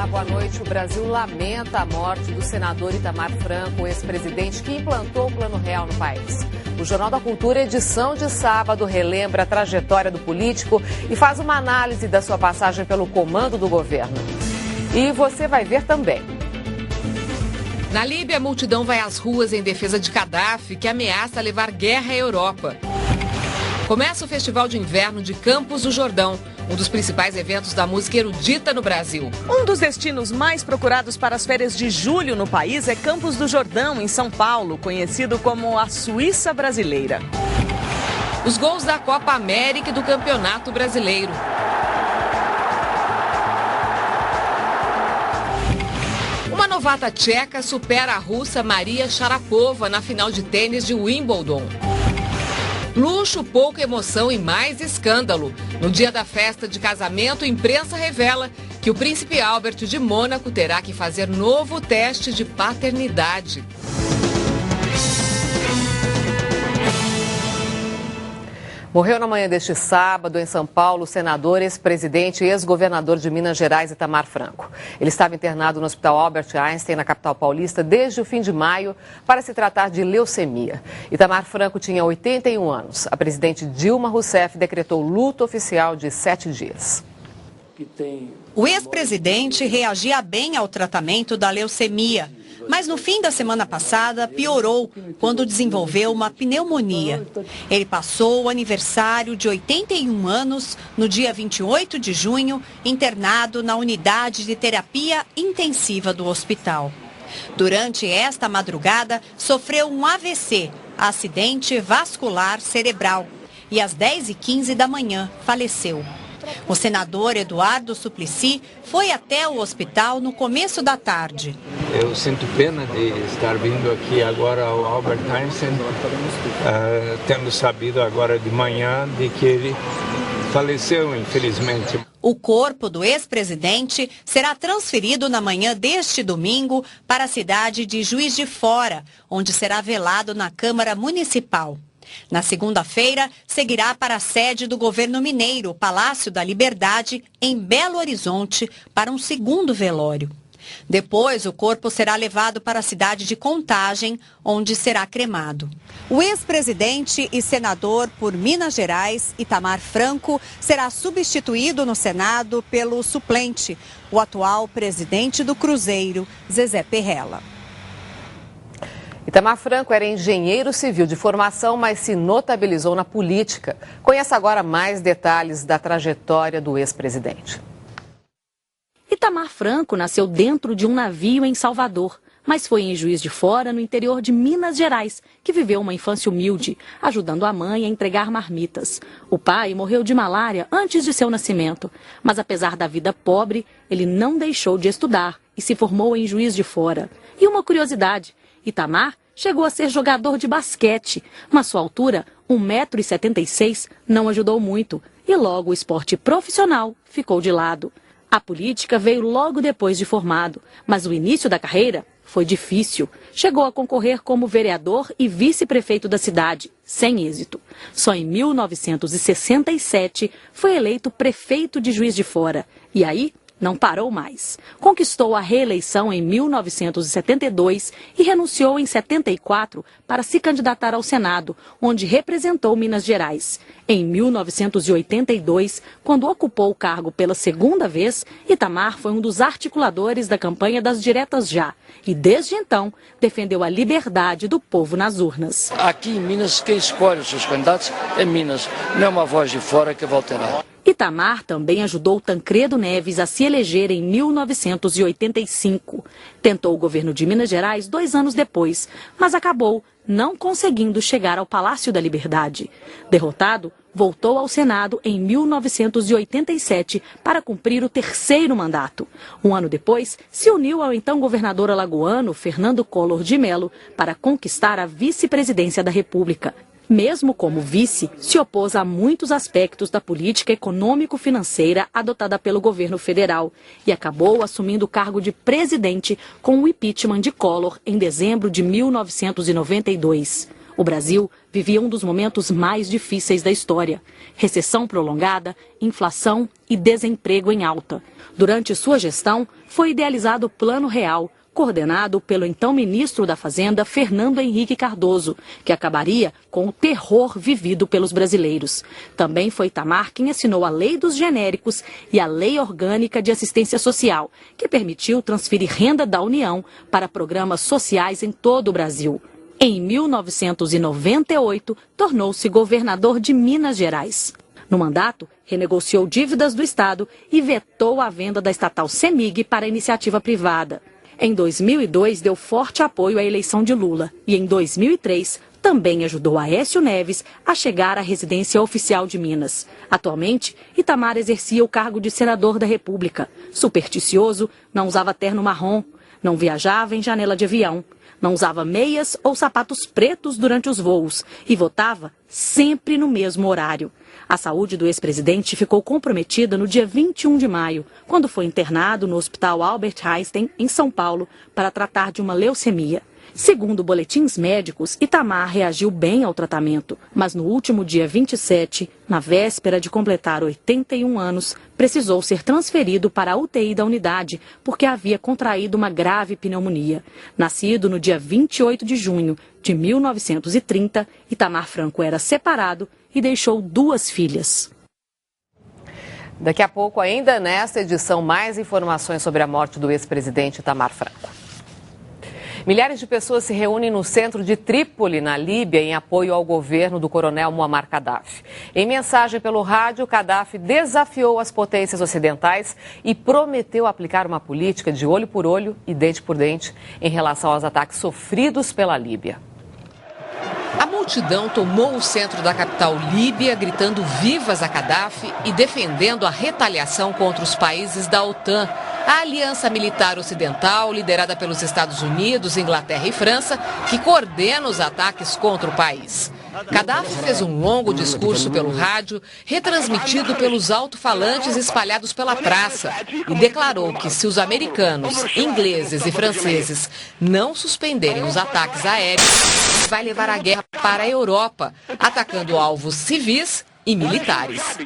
Olá, boa noite. O Brasil lamenta a morte do senador Itamar Franco, ex-presidente que implantou o Plano Real no país. O Jornal da Cultura, edição de sábado, relembra a trajetória do político e faz uma análise da sua passagem pelo comando do governo. E você vai ver também. Na Líbia, a multidão vai às ruas em defesa de Gaddafi, que ameaça levar guerra à Europa. Começa o Festival de Inverno de Campos do Jordão, um dos principais eventos da música erudita no Brasil. Um dos destinos mais procurados para as férias de julho no país é Campos do Jordão, em São Paulo, conhecido como a Suíça brasileira. Os gols da Copa América e do Campeonato Brasileiro. Uma novata tcheca supera a russa Maria Sharapova na final de tênis de Wimbledon. Luxo, pouca emoção e mais escândalo. No dia da festa de casamento, a imprensa revela que o príncipe Albert de Mônaco terá que fazer novo teste de paternidade. Morreu na manhã deste sábado, em São Paulo, o senador, ex-presidente e ex-governador de Minas Gerais, Itamar Franco. Ele estava internado no Hospital Albert Einstein, na capital paulista, desde o fim de maio, para se tratar de leucemia. Itamar Franco tinha 81 anos. A presidente Dilma Rousseff decretou luto oficial de 7 dias. O ex-presidente reagia bem ao tratamento da leucemia, mas no fim da semana passada piorou quando desenvolveu uma pneumonia. Ele passou o aniversário de 81 anos no dia 28 de junho, internado na unidade de terapia intensiva do hospital. Durante esta madrugada, sofreu um AVC, acidente vascular cerebral, e às 10h15 da manhã faleceu. O senador Eduardo Suplicy foi até o hospital no começo da tarde. Eu sinto pena de estar vindo aqui agora ao Albert Einstein, tendo sabido agora de manhã de que ele faleceu, infelizmente. O corpo do ex-presidente será transferido na manhã deste domingo para a cidade de Juiz de Fora, onde será velado na Câmara Municipal. Na segunda-feira, seguirá para a sede do governo mineiro, o Palácio da Liberdade, em Belo Horizonte, para um segundo velório. Depois, o corpo será levado para a cidade de Contagem, onde será cremado. O ex-presidente e senador por Minas Gerais, Itamar Franco, será substituído no Senado pelo suplente, o atual presidente do Cruzeiro, Zezé Perrella. Itamar Franco era engenheiro civil de formação, mas se notabilizou na política. Conheça agora mais detalhes da trajetória do ex-presidente. Itamar Franco nasceu dentro de um navio em Salvador, mas foi em Juiz de Fora, no interior de Minas Gerais, que viveu uma infância humilde, ajudando a mãe a entregar marmitas. O pai morreu de malária antes de seu nascimento, mas apesar da vida pobre, ele não deixou de estudar e se formou em Juiz de Fora. E uma curiosidade: Itamar chegou a ser jogador de basquete, mas sua altura, 1,76 m, não ajudou muito e logo o esporte profissional ficou de lado. A política veio logo depois de formado, mas o início da carreira foi difícil. Chegou a concorrer como vereador e vice-prefeito da cidade, sem êxito. Só em 1967 foi eleito prefeito de Juiz de Fora e aí não parou mais. Conquistou a reeleição em 1972 e renunciou em 74 para se candidatar ao Senado, onde representou Minas Gerais. Em 1982, quando ocupou o cargo pela segunda vez, Itamar foi um dos articuladores da campanha das Diretas Já e, desde então, defendeu a liberdade do povo nas urnas. Aqui em Minas, quem escolhe os seus candidatos é Minas, não é uma voz de fora que vai alterar. Itamar também ajudou Tancredo Neves a se eleger em 1985. Tentou o governo de Minas Gerais 2 anos depois, mas acabou não conseguindo chegar ao Palácio da Liberdade. Derrotado, voltou ao Senado em 1987 para cumprir o 3º mandato. Um ano depois, se uniu ao então governador alagoano Fernando Collor de Mello para conquistar a vice-presidência da República. Mesmo como vice, se opôs a muitos aspectos da política econômico-financeira adotada pelo governo federal e acabou assumindo o cargo de presidente com o impeachment de Collor em dezembro de 1992. O Brasil vivia um dos momentos mais difíceis da história. Recessão prolongada, inflação e desemprego em alta. Durante sua gestão, foi idealizado o Plano Real, coordenado pelo então ministro da Fazenda, Fernando Henrique Cardoso, que acabaria com o terror vivido pelos brasileiros. Também foi Itamar quem assinou a Lei dos Genéricos e a Lei Orgânica de Assistência Social, que permitiu transferir renda da União para programas sociais em todo o Brasil. Em 1998, tornou-se governador de Minas Gerais. No mandato, renegociou dívidas do Estado e vetou a venda da estatal CEMIG para a iniciativa privada. Em 2002, deu forte apoio à eleição de Lula e, em 2003, também ajudou Aécio Neves a chegar à residência oficial de Minas. Atualmente, Itamar exercia o cargo de senador da República. Supersticioso, não usava terno marrom, não viajava em janela de avião, não usava meias ou sapatos pretos durante os voos e votava sempre no mesmo horário. A saúde do ex-presidente ficou comprometida no dia 21 de maio, quando foi internado no Hospital Albert Einstein, em São Paulo, para tratar de uma leucemia. Segundo boletins médicos, Itamar reagiu bem ao tratamento, mas no último dia 27, na véspera de completar 81 anos, precisou ser transferido para a UTI da unidade, porque havia contraído uma grave pneumonia. Nascido no dia 28 de junho de 1930, Itamar Franco era separado e deixou 2 filhas. Daqui a pouco, ainda nesta edição, mais informações sobre a morte do ex-presidente Itamar Franco. Milhares de pessoas se reúnem no centro de Trípoli, na Líbia, em apoio ao governo do coronel Muammar Gaddafi. Em mensagem pelo rádio, Gaddafi desafiou as potências ocidentais e prometeu aplicar uma política de olho por olho e dente por dente em relação aos ataques sofridos pela Líbia. A multidão tomou o centro da capital líbia, gritando vivas a Gaddafi e defendendo a retaliação contra os países da OTAN, a aliança militar ocidental liderada pelos Estados Unidos, Inglaterra e França, que coordena os ataques contra o país. Gaddafi fez um longo discurso pelo rádio, retransmitido pelos alto-falantes espalhados pela praça, e declarou que se os americanos, ingleses e franceses não suspenderem os ataques aéreos, vai levar a guerra para a Europa, atacando alvos civis e militares.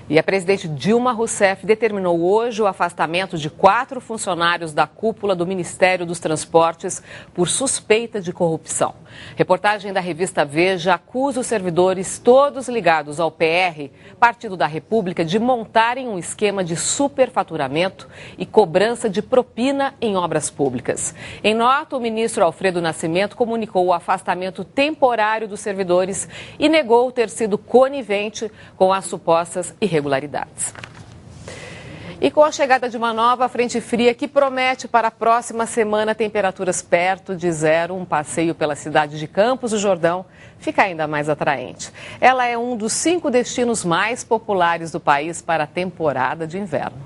E a presidente Dilma Rousseff determinou hoje o afastamento de 4 funcionários da cúpula do Ministério dos Transportes por suspeita de corrupção. Reportagem da revista Veja acusa os servidores, todos ligados ao PR, Partido da República, de montarem um esquema de superfaturamento e cobrança de propina em obras públicas. Em nota, o ministro Alfredo Nascimento comunicou o afastamento temporário dos servidores e negou ter sido conivente com as supostas irregularidades. E com a chegada de uma nova frente fria que promete para a próxima semana temperaturas perto de zero, um passeio pela cidade de Campos do Jordão fica ainda mais atraente. Ela é um dos 5 destinos mais populares do país para a temporada de inverno.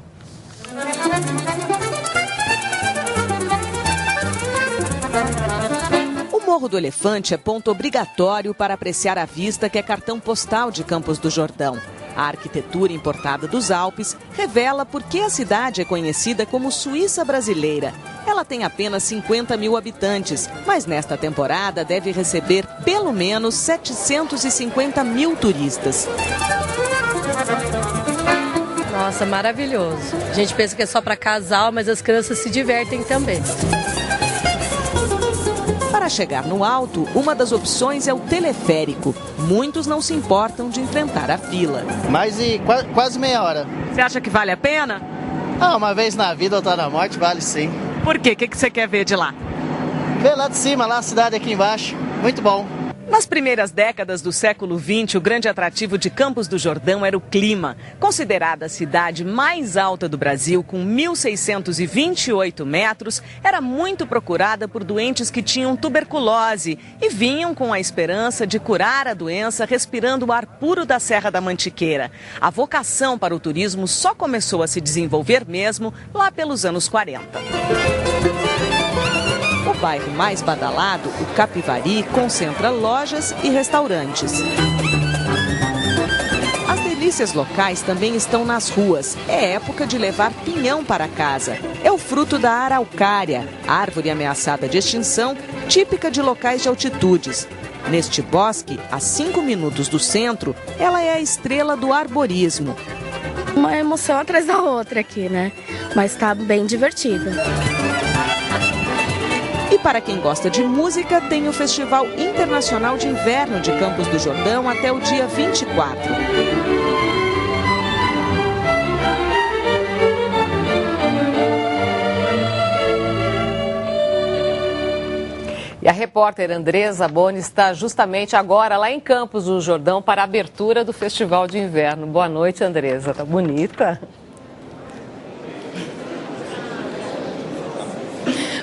O Morro do Elefante é ponto obrigatório para apreciar a vista que é cartão postal de Campos do Jordão. A arquitetura importada dos Alpes revela por que a cidade é conhecida como Suíça brasileira. Ela tem apenas 50 mil habitantes, mas nesta temporada deve receber pelo menos 750 mil turistas. Nossa, maravilhoso. A gente pensa que é só para casal, mas as crianças se divertem também. Para chegar no alto, uma das opções é o teleférico. Muitos não se importam de enfrentar a fila. Mais de quase meia hora. Você acha que vale a pena? Uma vez na vida, outra na morte, vale sim. Por quê? O que você quer ver de lá? Ver lá de cima, lá a cidade aqui embaixo. Muito bom. Nas primeiras décadas do século XX, o grande atrativo de Campos do Jordão era o clima. Considerada a cidade mais alta do Brasil, com 1.628 metros, era muito procurada por doentes que tinham tuberculose e vinham com a esperança de curar a doença respirando o ar puro da Serra da Mantiqueira. A vocação para o turismo só começou a se desenvolver mesmo lá pelos anos 40. O bairro mais badalado, o Capivari, concentra lojas e restaurantes. As delícias locais também estão nas ruas. É época de levar pinhão para casa. É o fruto da araucária, árvore ameaçada de extinção típica de locais de altitudes. Neste bosque, a 5 minutos do centro, ela é a estrela do arborismo. Uma emoção atrás da outra aqui, né? Mas está bem divertida. E para quem gosta de música, tem o Festival Internacional de Inverno de Campos do Jordão até o dia 24. E a repórter Andresa Boni está justamente agora lá em Campos do Jordão para a abertura do Festival de Inverno. Boa noite, Andresa. Tá bonita?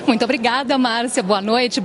Muito obrigada, Márcia. Boa noite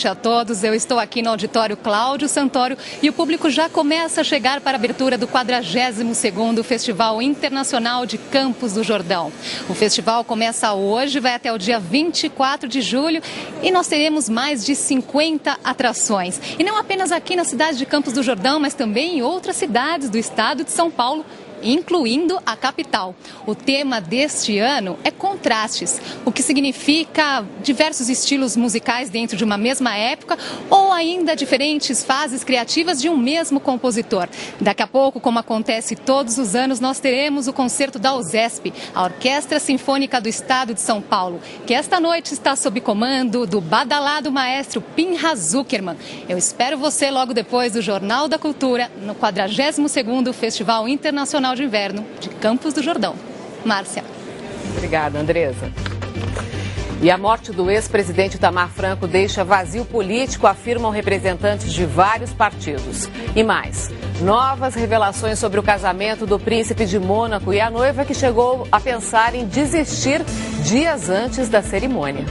a todos. Eu estou aqui no auditório Cláudio Santoro e o público já começa a chegar para a abertura do 42º Festival Internacional de Campos do Jordão. O festival começa hoje, vai até o dia 24 de julho e nós teremos mais de 50 atrações. E não apenas aqui na cidade de Campos do Jordão, mas também em outras cidades do estado de São Paulo, incluindo a capital. O tema deste ano é contrastes, o que significa diversos estilos musicais dentro de uma mesma época ou ainda diferentes fases criativas de um mesmo compositor. Daqui a pouco, como acontece todos os anos, nós teremos o concerto da USESP, a Orquestra Sinfônica do Estado de São Paulo, que esta noite está sob comando do badalado maestro Pinhas Zuckerman. Eu espero você logo depois do Jornal da Cultura, no 42º Festival Internacional de Inverno de Campos do Jordão. Márcia. Obrigada, Andresa. E a morte do ex-presidente Itamar Franco deixa vazio político, afirmam representantes de vários partidos. E mais, novas revelações sobre o casamento do príncipe de Mônaco e a noiva que chegou a pensar em desistir dias antes da cerimônia.